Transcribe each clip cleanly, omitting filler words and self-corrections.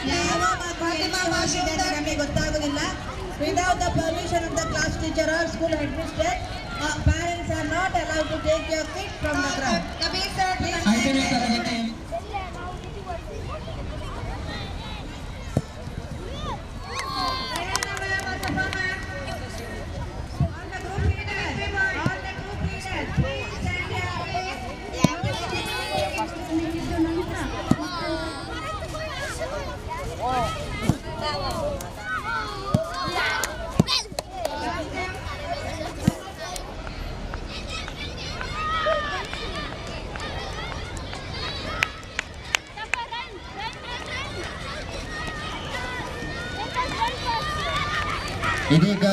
ಯಾವ ಭಾಷೆಯಿಂದ ನಮಗೆ ಗೊತ್ತಾಗುವುದಿಲ್ಲ. Without the permission of the class teacher or school headmistress, parents are not allowed to take your kids from the ground. Kabir sir, please. ಐದನೇ ತರಗತಿ ಇದೀಗ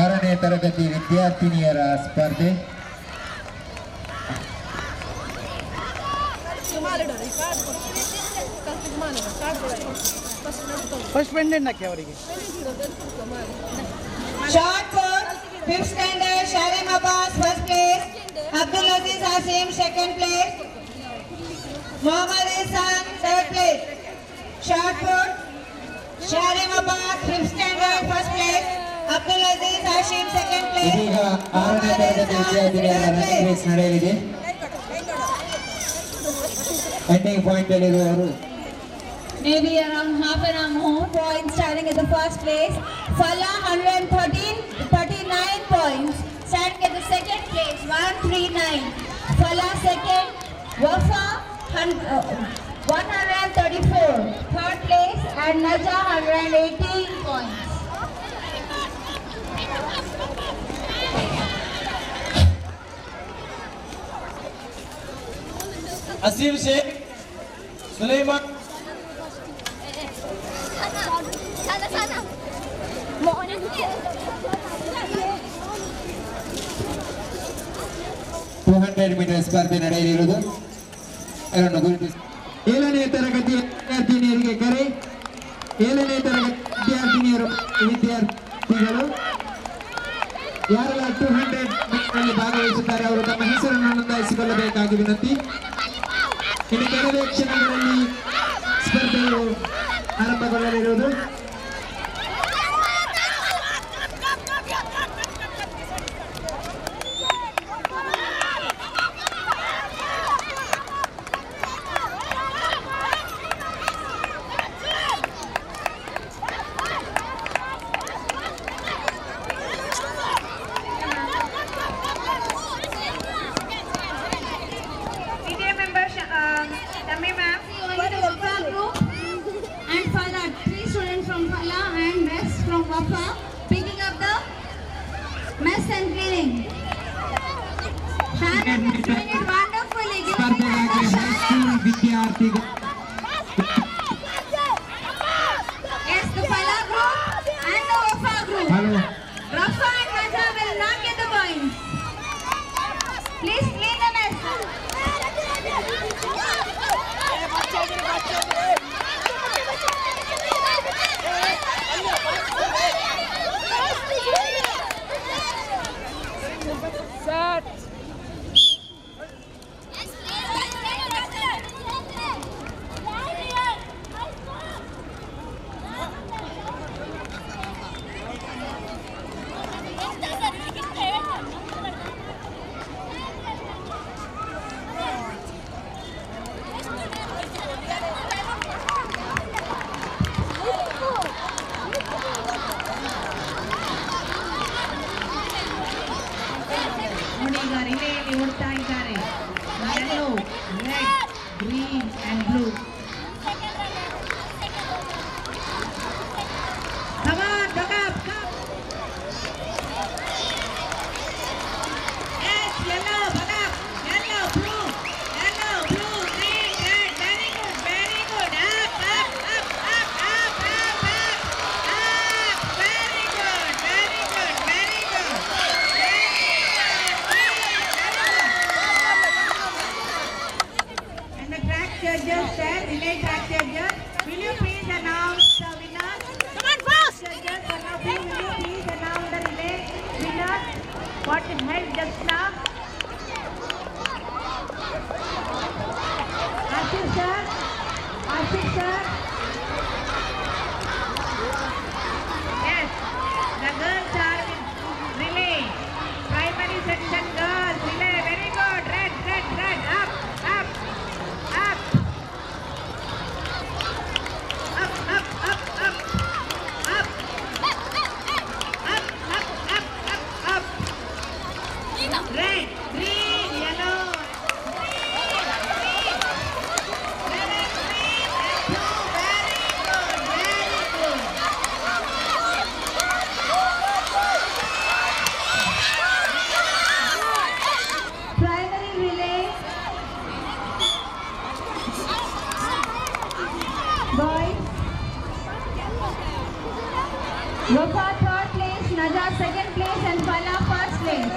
ಆರನೇ ತರಗತಿ ವಿದ್ಯಾರ್ಥಿನಿಯರ ಸ್ಪರ್ಧೆ. ಫಸ್ಟ್ ಪೆಂಡೆಂಟ್ ಹಾಕಿ ಅವರಿಗೆ. Short put, 5th standard, Shalim Abbas, first place. Abdul Aziz Hasim, second place. Muhammad Ihsan, third place. Short put, Shalim Abbas, 5th standard, first place. Abdul Aziz Hashim, second place. ಇದೀಗ ಆರನೇ ತರಗತಿ ವಿದ್ಯಾರ್ಥಿನಿಯರ running race ನಡೆಯಲಿದೆ. Ending point ಅಲ್ಲಿರುವವರು Maybe around half an hour more points, starting at the first place. Falah 139 points, starting at the second place, 139. Falah second, Wafa 134, third place, and Naja 118 points. Aseem Shaikh, Sulaiman, sana. 200 metre ಸ್ಪರ್ಧೆ ನಡೆಯಲಿರುವುದು. ಅದನ್ನು ಗುರುತಿಸಿ. ಏಳನೇ ತರಗತಿಯ ವಿದ್ಯಾರ್ಥಿನಿಯರಿಗೆ ಕರೆ. ಏಳನೇ ತರಗತಿ ವಿದ್ಯಾರ್ಥಿಗಳು ಯಾರೆಲ್ಲ 200 ಮೀಟರ್ ಭಾಗವಹಿಸುತ್ತಾರೆ ಅವರು ತಮ್ಮ ಹೆಸರನ್ನು ನೋಂದಾಯಿಸಿಕೊಳ್ಳಬೇಕಾಗಿ ವಿನಂತಿ. ಇನ್ನು ಕೆಲವೇ ಕ್ಷಣಗಳಲ್ಲಿ ಸ್ಪರ್ಧೆಯು ಆರಂಭಗೊಳ್ಳಲಿರುವುದು. Picking up the mess and cleaning. Shannon is doing it wonderfully. Yes, the Fala group and the Wafa group. Rafa and Naja will not get the points. Please clean the mess. Yellow, red, green and blue. Come on, come up, come. Yes, yellow, come up. Yellow, blue, green, red. Very good, very good. Up, up, up, up, up, up, up, up. Very good, very good, very good. And the track judges there, relay track judges, will you please announce the winners? Come on, fast! Judges, one of you, will you please announce the relay winners? What is held just now? Asif sir, place and Pala first place.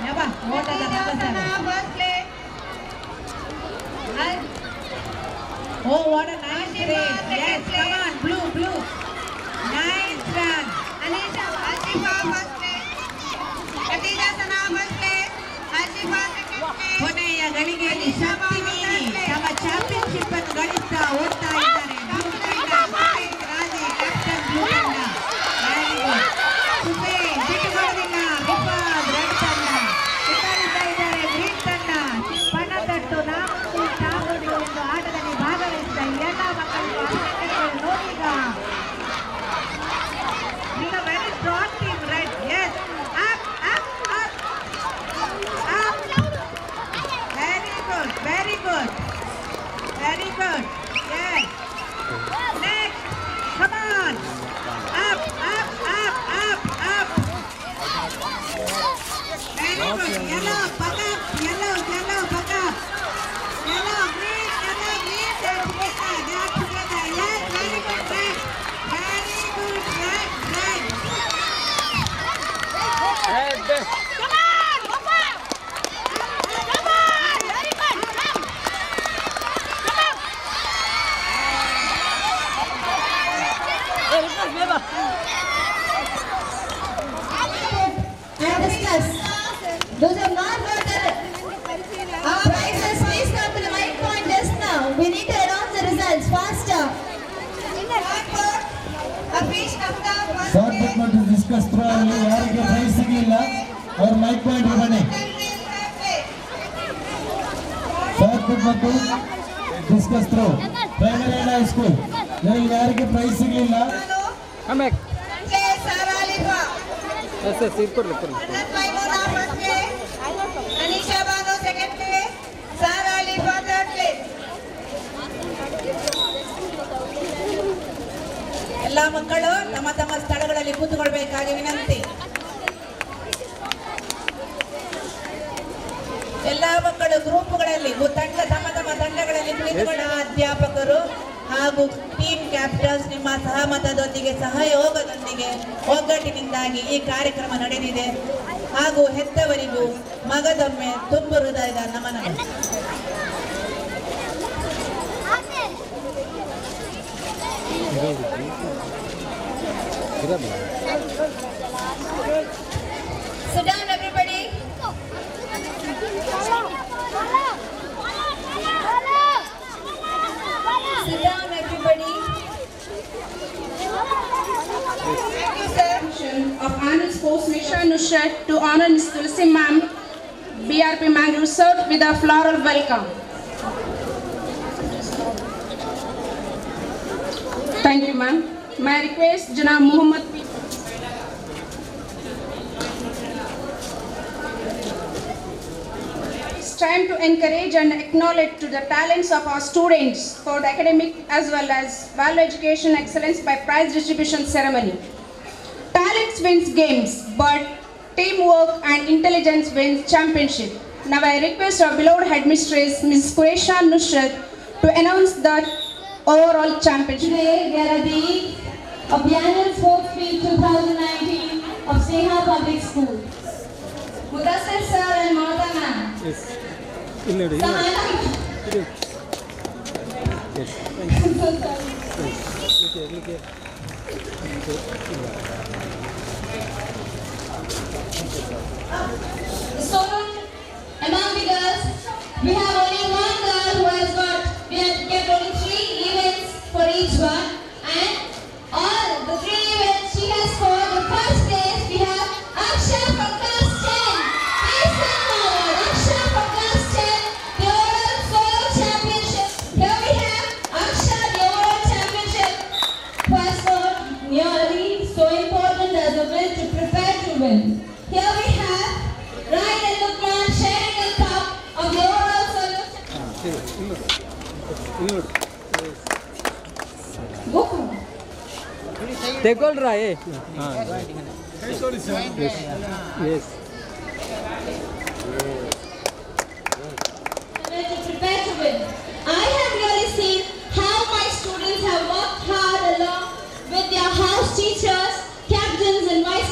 ಯವ್ವ, ಓಟದ Sana Nagar. first place. Oh, what a nice race. Yes, come on, blue. Nice run. Anisha Ashifa first place. Khadija Sana first place. Ashifa second place. ಕೊನೆಯ ಗಳಿಗೆಯಲ್ಲಿ ಶಕ್ತಿ ಮೀರಿ ತಮ್ಮ championship ಅನ್ನು ಗಳಿಸ್ತಾ ಓಡ್ತಾ ಇದ್ದಾರೆ blue ತಂಡ. ಸುಪೇಶ್ ರಾಜೆ ಕ್ಯಾಪ್ಟನ್ ಬ್ಲೂ ತಂಡ. Very good. ಸುಪೇಶ್ ಬಿಟ್ಟುಕೊಡೋದಿಲ್ಲ. ರಿಫಾದ್ ರೆಡ್ ತಂಡ. ಸುತ್ತಲಿದ್ದ ಇದ್ದಾರೆ ಗ್ರೀನ್ ತಂಡ. ಪಣತಟ್ಟು ನಾಮುಂದು ಚಾಮುಂಡು ಎಂದು ಆಟದಲ್ಲಿ ಭಾಗವಹಿಸಿದ ಎಲ್ಲ ಮಕ್ಕಳಿಗೂ ಅಭಿನಂದನೆಗಳು. ನೋಡೀಗ ಈಗ very strong team red. Yes, up. Very good. Yes. Next. Come on. Up. Very good. Yellow, back up. Yellow, back up. Yellow, green. They are together. Yes, very good, red. Come on, Papa! Come on! Very good! Come! And discuss. Those who have not voted our prizes, please come to the mic point just now. We need to announce the results faster. Afish Nafta first shot put ಮತ್ತು discus throw ಅಲ್ಲಿ ಯಾರಿಗೆ prize ಸಿಗಲಿಲ್ಲ ಅವ್ರ mic point ಬನ್ನಿ. Shot put ಮತ್ತು discus throw primary and high school ಇದರಲ್ಲಿ ಯಾರಿಗೆ prize ಸಿಗಲಿಲ್ಲ ಕಮ್ಯಾಕ್ Sara Alifa. ಎಸ್ ಇರ್ಕೊಡ್ಲಿ Anand Maimuna first place. Anisha Bano second place. Sara Alifa third place. ಎಲ್ಲ ಮಕ್ಕಳು ತಮ್ಮ ಸ್ಥಳಗಳಲ್ಲಿ ಕೂತುಕೊಳ್ಬೇಕಾಗಿ ವಿನಂತಿ. ಎಲ್ಲ ಮಕ್ಕಳು ಗ್ರೂಪ್ಗಳಲ್ಲಿ ತಮ್ಮ ತಂಡಗಳಲ್ಲಿ ಕುಳಿತುಕೊಂಡ ಅಧ್ಯಾಪಕರು ಹಾಗೂ ಟೀಮ್ ಕ್ಯಾಪ್ಟನ್ಸ್ ನಿಮ್ಮ ಸಹಮತದೊಂದಿಗೆ ಸಹಯೋಗದೊಂದಿಗೆ ಒಗ್ಗಟ್ಟಿನಿಂದಾಗಿ ಈ ಕಾರ್ಯಕ್ರಮ ನಡೆದಿದೆ. ಹಾಗೂ ಹೆತ್ತವರಿಗೂ ಮಗದೊಮ್ಮೆ ತುಂಬು ಹೃದಯದ ನಮನಗಳು. Sit down, everybody. Sit down, everybody. Thank you, sir. Of Annual Sports Mission Nusrat to honor Ms. Tulsi Ma'am, BRP Mangrove South with a floral welcome. Thank you, ma'am. May I request Janab Muhammad P. It's time to encourage and acknowledge to the talents of our students for the academic as well as value education excellence by prize distribution ceremony. Talents wins games, but teamwork and intelligence wins championship. Now I request our beloved headmistress, Ms. Quresha Nusrat, to announce the overall championship. Today we are at the of the annual sports meet 2019 of Sneha Public School. Mudassir sir and Mamata ma'am. Yes ಇಲ್ಲಿ ನೋಡಿ Sahana. Yes ಇಲ್ಲಿಗೆ So among the girls, we have only one girl who has got. We have kept only 3 events for each one, and all the 3 events she has scored the first place. We have Aksha from class 10. Please come forward. Aksha from class 10, the overall solo championship. Here we have Aksha, the overall championship, who has scored nearly so important as a will to prepare to win. Here we have Ryan and Lukman sharing the cup of the overall solo championship. ಇಲ್ಲಿ ನೋಡಿ Go. ತೆಗೊಳ್ರಾ ಏ ಹಾಂ S To prepare to win. I have really seen how my students have worked hard along with their house teachers, captains and vice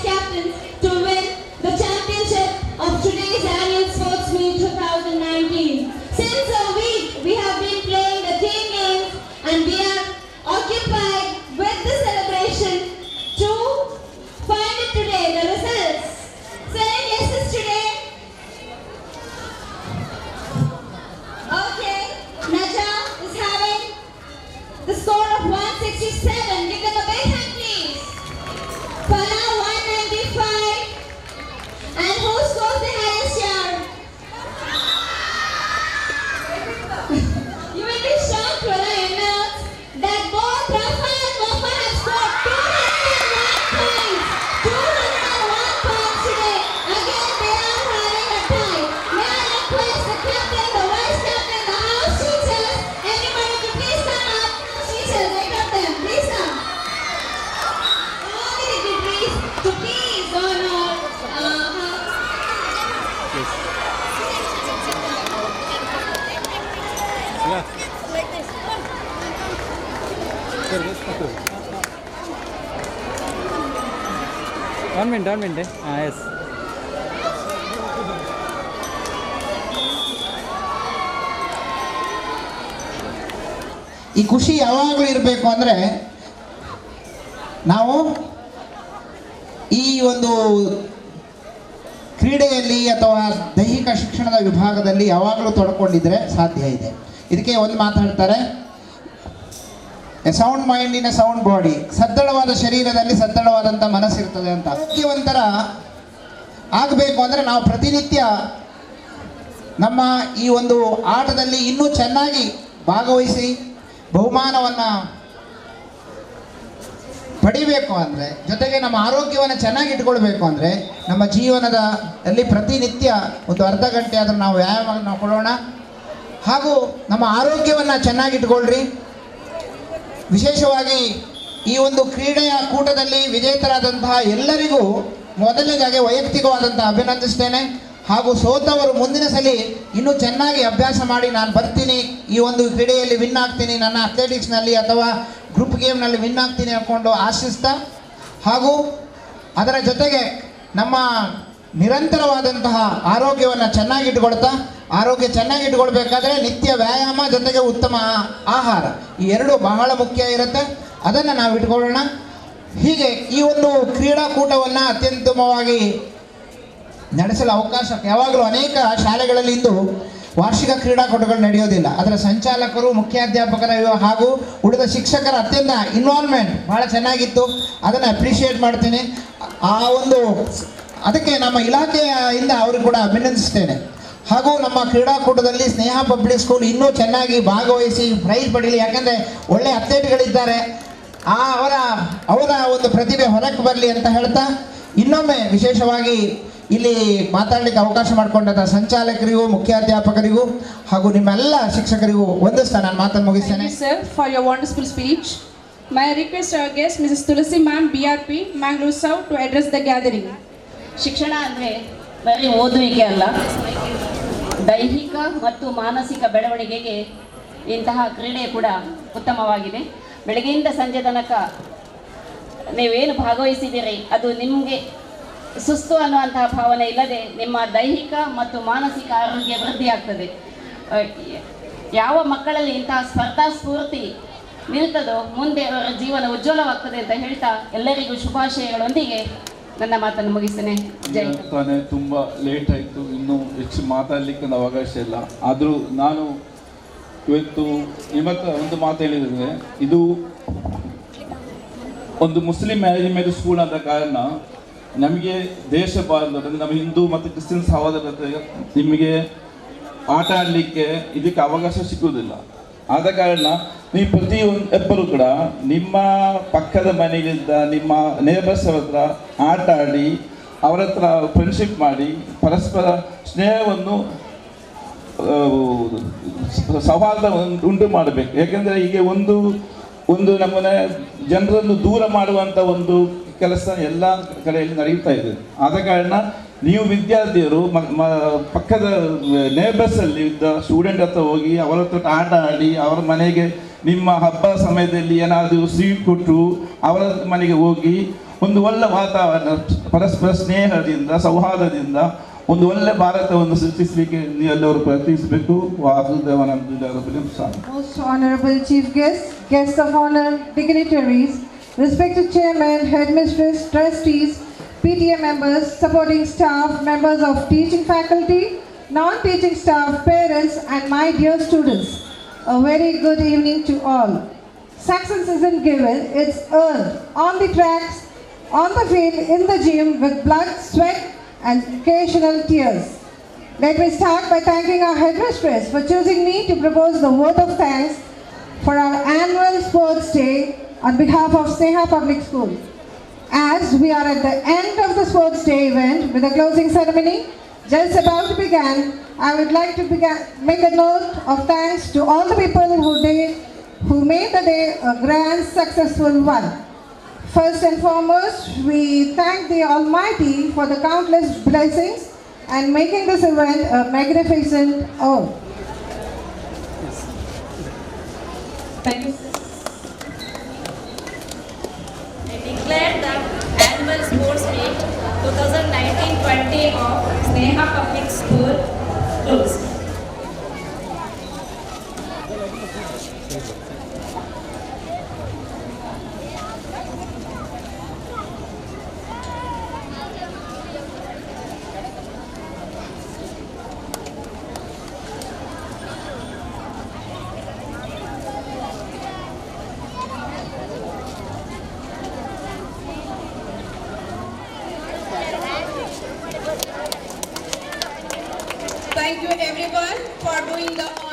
1 minute. Yes. ಈ ಖುಷಿ ಯಾವಾಗಲೂ ಇರಬೇಕು ಅಂದರೆ ನಾವು ಈ ಒಂದು ಕ್ರೀಡೆಯಲ್ಲಿ ಅಥವಾ ದೈಹಿಕ ಶಿಕ್ಷಣದ ವಿಭಾಗದಲ್ಲಿ ಯಾವಾಗಲೂ ತೊಡ್ಕೊಂಡಿದ್ರೆ ಸಾಧ್ಯ ಇದೆ. ಇದಕ್ಕೆ ಒಂದು ಮಾತಾಡ್ತಾರೆ, a sound mind in a sound body. ಸದೃಢವಾದ ಶರೀರದಲ್ಲಿ ಸದೃಢವಾದಂಥ ಮನಸ್ಸಿರ್ತದೆ ಅಂತ. ಆರೋಗ್ಯವಂತರ ಆಗಬೇಕು ಅಂದರೆ ನಾವು ಪ್ರತಿನಿತ್ಯ ನಮ್ಮ ಈ ಒಂದು ಆಟದಲ್ಲಿ ಇನ್ನೂ ಚೆನ್ನಾಗಿ ಭಾಗವಹಿಸಿ ಬಹುಮಾನವನ್ನು ಪಡಿಬೇಕು ಅಂದರೆ, ಜೊತೆಗೆ ನಮ್ಮ ಆರೋಗ್ಯವನ್ನು ಚೆನ್ನಾಗಿ ಇಟ್ಕೊಳ್ಬೇಕು ಅಂದರೆ ನಮ್ಮ ಜೀವನದಲ್ಲಿ ಪ್ರತಿನಿತ್ಯ ಒಂದು ಅರ್ಧ ಗಂಟೆ ಆದರೂ ನಾವು ವ್ಯಾಯಾಮವನ್ನು ಕೊಡೋಣ. ಹಾಗೂ ನಮ್ಮ ಆರೋಗ್ಯವನ್ನು ಚೆನ್ನಾಗಿಟ್ಕೊಳ್ರಿ. ವಿಶೇಷವಾಗಿ ಈ ಒಂದು ಕ್ರೀಡೆಯ ಕೂಟದಲ್ಲಿ ವಿಜೇತರಾದಂತಹ ಎಲ್ಲರಿಗೂ ಮೊದಲನೇದಾಗಿ ವೈಯಕ್ತಿಕವಾದಂತಹ ಅಭಿನಂದಿಸ್ತೇನೆ. ಹಾಗೂ ಸೋತವರು ಮುಂದಿನ ಸಲ ಇನ್ನೂ ಚೆನ್ನಾಗಿ ಅಭ್ಯಾಸ ಮಾಡಿ ನಾನು ಬರ್ತೀನಿ, ಈ ಒಂದು ಕ್ರೀಡೆಯಲ್ಲಿ ವಿನ್ ಆಗ್ತೀನಿ, ನನ್ನ ಅಥ್ಲೆಟಿಕ್ಸ್ನಲ್ಲಿ ಅಥವಾ ಗ್ರೂಪ್ ಗೇಮ್ನಲ್ಲಿ ವಿನ್ ಆಗ್ತೀನಿ ಅಂದ್ಕೊಂಡು ಆಶಿಸ್ತಾ, ಹಾಗೂ ಅದರ ಜೊತೆಗೆ ನಮ್ಮ ನಿರಂತರವಾದಂತಹ ಆರೋಗ್ಯವನ್ನು ಚೆನ್ನಾಗಿಟ್ಕೊಳ್ತಾ, ಆರೋಗ್ಯ ಚೆನ್ನಾಗಿಟ್ಕೊಳ್ಬೇಕಾದ್ರೆ ನಿತ್ಯ ವ್ಯಾಯಾಮ ಜೊತೆಗೆ ಉತ್ತಮ ಆಹಾರ, ಈ ಎರಡು ಬಹಳ ಮುಖ್ಯ ಇರುತ್ತೆ. ಅದನ್ನು ನಾವು ಇಟ್ಕೊಳ್ಳೋಣ. ಹೀಗೆ ಈ ಒಂದು ಕ್ರೀಡಾಕೂಟವನ್ನು ಅತ್ಯುತ್ತಮವಾಗಿ ನಡೆಸಲು ಅವಕಾಶ, ಯಾವಾಗಲೂ ಅನೇಕ ಶಾಲೆಗಳಲ್ಲಿ ಇಂದು ವಾರ್ಷಿಕ ಕ್ರೀಡಾಕೂಟಗಳು ನಡೆಯೋದಿಲ್ಲ. ಅದರ ಸಂಚಾಲಕರು, ಮುಖ್ಯಾಧ್ಯಾಪಕರ ಹಾಗೂ ಉಳಿದ ಶಿಕ್ಷಕರ ಅತ್ಯಂತ ಇನ್ವಾಲ್ವ್ಮೆಂಟ್ ಭಾಳ ಚೆನ್ನಾಗಿತ್ತು. ಅದನ್ನು ಅಪ್ರಿಷಿಯೇಟ್ ಮಾಡ್ತೀನಿ. ಅದಕ್ಕೆ ನಮ್ಮ ಇಲಾಖೆಯಿಂದ ಅವ್ರಿಗೆ ಕೂಡ ಅಭಿನಂದಿಸ್ತೇನೆ. ಹಾಗೂ ನಮ್ಮ ಕ್ರೀಡಾಕೂಟದಲ್ಲಿ ಸ್ನೇಹ ಪಬ್ಲಿಕ್ ಸ್ಕೂಲ್ ಇನ್ನೂ ಚೆನ್ನಾಗಿ ಭಾಗವಹಿಸಿ ಪ್ರೈಸ್ ಪಡೀಲಿ. ಯಾಕಂದರೆ ಒಳ್ಳೆಯ ಅಥ್ಲೆಟ್ಗಳಿದ್ದಾರೆ, ಅವರ ಒಂದು ಪ್ರತಿಭೆ ಹೊರಕ್ಕೆ ಬರಲಿ ಅಂತ ಹೇಳ್ತಾ, ಇನ್ನೊಮ್ಮೆ ವಿಶೇಷವಾಗಿ ಇಲ್ಲಿ ಮಾತಾಡಲಿಕ್ಕೆ ಅವಕಾಶ ಮಾಡಿಕೊಂಡಂಥ ಸಂಚಾಲಕರಿಗೂ, ಮುಖ್ಯಾಧ್ಯಾಪಕರಿಗೂ ಹಾಗೂ ನಿಮ್ಮೆಲ್ಲ ಶಿಕ್ಷಕರಿಗೂ ವಂದಿಸ್ತಾ ನಾನು ಮಾತನ್ನು ಮುಗಿಸ್ತೇನೆ. Sir, for your wonderful speech. May I request our guest, Mrs. Tulasi Ma'am, BRP, Mangalore South, to address the gathering. ಶಿಕ್ಷಣ ಅಂದರೆ ಬರೀ ಓದುವಿಕೆ ಅಲ್ಲ, ದೈಹಿಕ ಮತ್ತು ಮಾನಸಿಕ ಬೆಳವಣಿಗೆಗೆ ಇಂತಹ ಕ್ರೀಡೆ ಕೂಡ ಉತ್ತಮವಾಗಿದೆ. ಬೆಳಗ್ಗೆಯಿಂದ ಸಂಜೆ ತನಕ ನೀವೇನು ಭಾಗವಹಿಸಿದ್ದೀರಿ ಅದು ನಿಮಗೆ ಸುಸ್ತು ಅನ್ನುವಂತಹ ಭಾವನೆ ಇಲ್ಲದೆ ನಿಮ್ಮ ದೈಹಿಕ ಮತ್ತು ಮಾನಸಿಕ ಆರೋಗ್ಯ ವೃದ್ಧಿ ಆಗ್ತದೆ. ಯಾವ ಮಕ್ಕಳಲ್ಲಿ ಇಂತಹ ಸ್ಪರ್ಧಾ ಸ್ಫೂರ್ತಿ ನಿಲ್ತದೋ ಮುಂದೆ ಅವರ ಜೀವನ ಉಜ್ವಲವಾಗ್ತದೆ ಅಂತ ಹೇಳ್ತಾ ಎಲ್ಲರಿಗೂ ಶುಭಾಶಯಗಳೊಂದಿಗೆ ನನ್ನ ಮಾತನ್ನು ಮುಗಿಸ್ತೇನೆ. ಜೈ ತಾನೇ ತುಂಬ ಲೇಟ್ ಆಯಿತು, ಇನ್ನೂ ಹೆಚ್ಚು ಮಾತಾಡಲಿಕ್ಕೆ ಅವಕಾಶ ಇಲ್ಲ. ಆದರೂ ನಾನು ಇವತ್ತು ನಿಮ್ಮ ಹತ್ರ ಒಂದು ಮಾತು ಹೇಳಿದರೆ, ಇದು ಒಂದು ಮುಸ್ಲಿಂ ಮ್ಯಾನೇಜ್ಮೆಂಟ್ ಸ್ಕೂಲ್ ಆದ ಕಾರಣ ನಮಗೆ ದೇಶ ಭಾರತದಲ್ಲಿ ನಮ್ಮ ಹಿಂದೂ ಮತ್ತು ಕ್ರಿಶ್ಚಿಯನ್ ಸಹೋದರ ನಿಮಗೆ ಆಟ ಆಡಲಿಕ್ಕೆ ಇದಕ್ಕೆ ಅವಕಾಶ ಸಿಕ್ಕುವುದಿಲ್ಲ. ಆದ ಕಾರಣ ನೀವು ಪ್ರತಿಯೊಬ್ಬರು ಕೂಡ ನಿಮ್ಮ ಪಕ್ಕದ ಮನೆಯಲ್ಲಿದ್ದ ನಿಮ್ಮ ನೇಬರ್ಸ್ ಹತ್ರ ಆಟ ಆಡಿ, ಅವರ ಹತ್ರ ಫ್ರೆಂಡ್ಶಿಪ್ ಮಾಡಿ, ಪರಸ್ಪರ ಸ್ನೇಹವನ್ನು ಸೌಹಾರ್ದ ಉಂಟು ಮಾಡಬೇಕು. ಯಾಕೆಂದರೆ ಈಗ ಒಂದು ನಮ್ಮನೆ ಜನರನ್ನು ದೂರ ಮಾಡುವಂಥ ಒಂದು ಕೆಲಸ ಎಲ್ಲ ಕಡೆಯಲ್ಲಿ ನಡೆಯುತ್ತಾ ಇದೆ. ಆದ ಕಾರಣ ನೀವು ವಿದ್ಯಾರ್ಥಿಯರು ಪಕ್ಕದ ನೇಬರ್ಸಲ್ಲಿ ಇದ್ದ ಸ್ಟೂಡೆಂಟ್ ಹತ್ರ ಹೋಗಿ ಅವರ ಹತ್ರ ಆಟ ಆಡಿ, ಅವರ ಮನೆಗೆ ನಿಮ್ಮ ಹಬ್ಬ ಸಮಯದಲ್ಲಿ ಏನಾದರೂ ಸ್ವೀಟ್ ಕೊಟ್ಟು ಅವರ ಮನೆಗೆ ಹೋಗಿ ಒಂದು ಒಳ್ಳೆ ವಾತಾವರಣ, ಪರಸ್ಪರ ಸ್ನೇಹದಿಂದ, ಸೌಹಾರ್ದದಿಂದ ಒಂದು ಒಳ್ಳೆ ಭಾರತವನ್ನು ಸೃಷ್ಟಿಸಲಿಕ್ಕೆ ನೀವೆಲ್ಲರೂ ಪ್ರಯತ್ನಿಸಬೇಕು. Most honorable chief guests, guests of honor, dignitaries, respected chairman, headmistress, trustees, PTA members, supporting staff, members of teaching faculty, non-teaching staff, parents, and my dear students, a very good evening to all. Success isn't given, it's earned on the tracks, on the field, in the gym, with blood, sweat, and occasional tears. Let me start by thanking our headmistress for choosing me to propose the vote of thanks for our annual sports day on behalf of Sneha Public School. As we are at the end of the sports day event with the closing ceremony just about to begin, I would like to make a note of thanks to all the people who made the day a grand successful one. First and foremost, we thank the Almighty for the countless blessings and making this event a magnificent hour. Thank you. I declare the annual sports meet 2019-20 of Sneha Public School closed. Thank you everyone for doing the